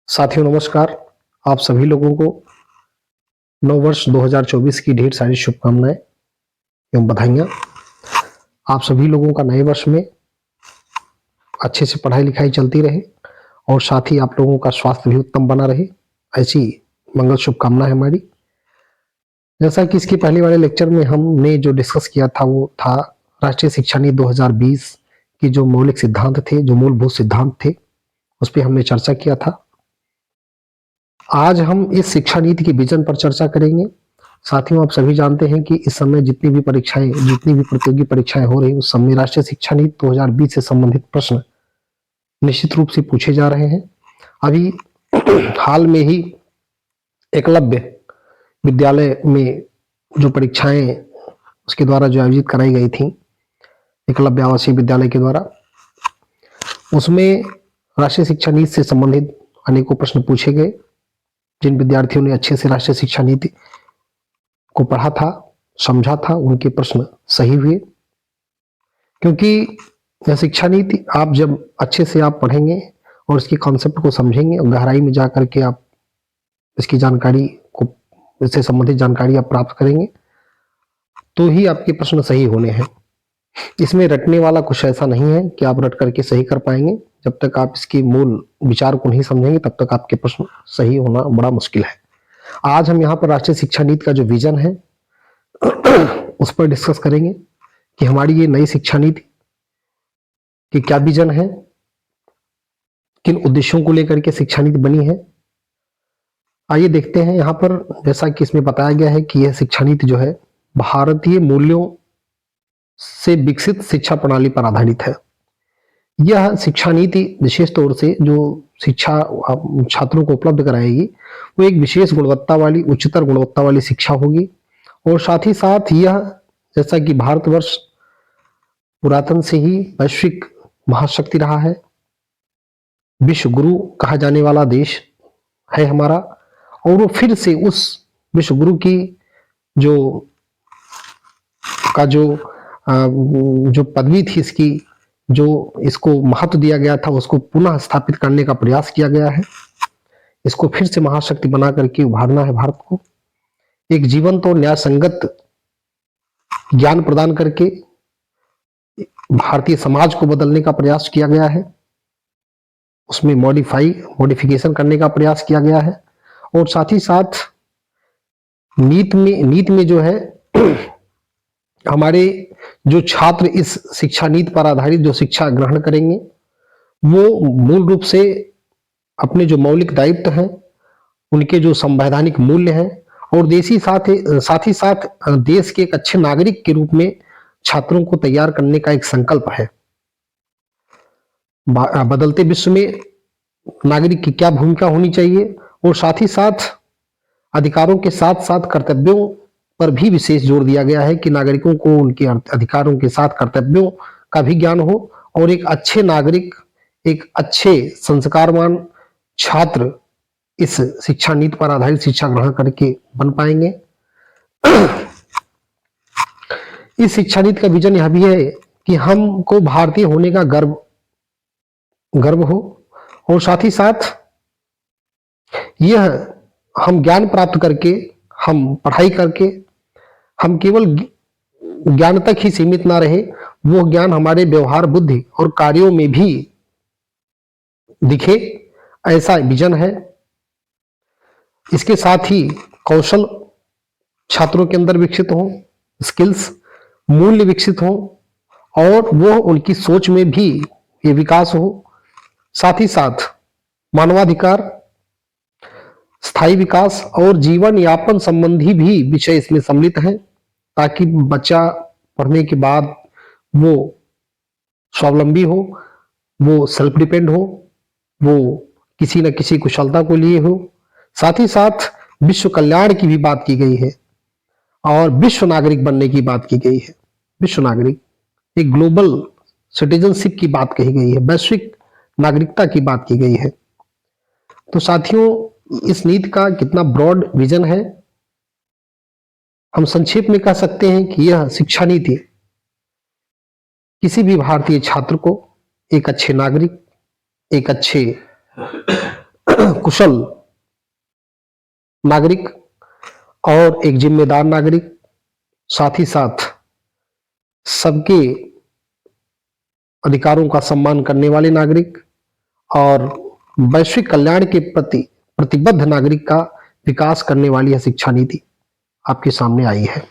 साथियों नमस्कार। आप सभी लोगों को नववर्ष 2024 की ढेर सारी शुभकामनाएं एवं बधाइयां। आप सभी लोगों का नए वर्ष में अच्छे से पढ़ाई लिखाई चलती रहे और साथ ही आप लोगों का स्वास्थ्य भी उत्तम बना रहे, ऐसी मंगल शुभकामना है हमारी। जैसा कि इसके पहले वाले लेक्चर में हमने जो डिस्कस किया था वो था राष्ट्रीय शिक्षा नीति 2020 की जो मौलिक सिद्धांत थे, जो मूलभूत सिद्धांत थे, उस पर हमने चर्चा किया था। आज हम इस शिक्षा नीति के विजन पर चर्चा करेंगे। साथियों, आप सभी जानते हैं कि इस समय जितनी भी प्रतियोगी परीक्षाएं हो रही, उस समय राष्ट्रीय शिक्षा नीति 2020 से संबंधित प्रश्न निश्चित रूप से पूछे जा रहे हैं। अभी हाल में ही एकलव्य विद्यालय में जो परीक्षाएं उसके द्वारा जो आयोजित कराई गई थी, एकलव्य आवासीय विद्यालय के द्वारा, उसमें राष्ट्रीय शिक्षा नीति से संबंधित अनेकों प्रश्न पूछे गए। जिन विद्यार्थियों ने अच्छे से राष्ट्रीय शिक्षा नीति को पढ़ा था, समझा था, उनके प्रश्न सही हुए। क्योंकि यह शिक्षा नीति आप जब अच्छे से आप पढ़ेंगे और इसके कॉन्सेप्ट को समझेंगे और गहराई में जाकर के आप इसकी जानकारी को, इससे संबंधित जानकारी आप प्राप्त करेंगे, तो ही आपके प्रश्न सही होने हैं। इसमें रटने वाला कुछ ऐसा नहीं है कि आप रट करके सही कर पाएंगे। जब तक आप इसके मूल विचार को नहीं समझेंगे तब तक आपके प्रश्न सही होना बड़ा मुश्किल है। आज हम यहाँ पर राष्ट्रीय शिक्षा नीति का जो विजन है उस पर डिस्कस करेंगे कि हमारी ये नई शिक्षा नीति की क्या विजन है, किन उद्देश्यों को लेकर के शिक्षा नीति बनी है। आइए देखते हैं। यहाँ पर जैसा कि इसमें बताया गया है कि यह शिक्षा नीति जो है भारतीय मूल्यों से विकसित शिक्षा प्रणाली पर आधारित है। यह शिक्षा नीति विशेष तौर से जो शिक्षा छात्रों को उपलब्ध कराएगी वो एक विशेष गुणवत्ता वाली, उच्चतर गुणवत्ता वाली शिक्षा होगी। और साथ ही साथ यह, जैसा कि भारतवर्ष पुरातन से ही वैश्विक महाशक्ति रहा है, विश्व गुरु कहा जाने वाला देश है हमारा, और वो फिर से उस विश्व गुरु की जो पदवी थी, इसकी जो इसको महत्व दिया गया था, उसको पुनः स्थापित करने का प्रयास किया गया है। इसको फिर से महाशक्ति बना करके उभारना है भारत को। एक जीवंत और न्याय संगत ज्ञान प्रदान करके भारतीय समाज को बदलने का प्रयास किया गया है। उसमें मॉडिफिकेशन करने का प्रयास किया गया है। और साथ ही साथ नीति में जो है हमारे जो छात्र इस शिक्षा नीति पर आधारित जो शिक्षा ग्रहण करेंगे वो मूल रूप से अपने जो मौलिक दायित्व हैं, उनके जो संवैधानिक मूल्य हैं, और साथ ही साथ देश के एक अच्छे नागरिक के रूप में छात्रों को तैयार करने का एक संकल्प है। बदलते विश्व में नागरिक की क्या भूमिका होनी चाहिए, और साथ ही साथ अधिकारों के साथ साथ कर्तव्यों पर भी विशेष जोर दिया गया है कि नागरिकों को उनके अधिकारों के साथ कर्तव्यों का भी ज्ञान हो और एक अच्छे नागरिक, एक अच्छे संस्कारवान छात्र इस शिक्षा नीति पर आधारित शिक्षा ग्रहण करके बन पाएंगे। इस शिक्षा नीति का विजन यह भी है कि हमको भारतीय होने का गर्व हो, और साथ ही साथ यह हम ज्ञान प्राप्त करके, हम पढ़ाई करके हम केवल ज्ञान तक ही सीमित ना रहे, वो ज्ञान हमारे व्यवहार, बुद्धि और कार्यों में भी दिखे, ऐसा विजन है। इसके साथ ही कौशल छात्रों के अंदर विकसित हो, स्किल्स, मूल्य विकसित हो, और वो उनकी सोच में भी ये विकास हो। साथ ही साथ मानवाधिकार, स्थायी विकास और जीवन यापन संबंधी भी विषय इसमें सम्मिलित हैं, ताकि बच्चा पढ़ने के बाद वो स्वावलंबी हो, वो सेल्फ डिपेंड हो, वो किसी न किसी कुशलता को लिए हो। साथ ही साथ विश्व कल्याण की भी बात की गई है और विश्व नागरिक बनने की बात की गई है। विश्व नागरिक, एक ग्लोबल सिटीजनशिप की बात कही गई है, वैश्विक नागरिकता की बात की गई है। तो साथियों, इस नीति का कितना ब्रॉड विजन है, हम संक्षेप में कह सकते हैं कि यह शिक्षा नीति किसी भी भारतीय छात्र को एक अच्छे नागरिक, एक अच्छे कुशल नागरिक और एक जिम्मेदार नागरिक, साथ ही साथ सबके अधिकारों का सम्मान करने वाले नागरिक और वैश्विक कल्याण के प्रति प्रतिबद्ध नागरिक का विकास करने वाली यह शिक्षा नीति आपके सामने आई है।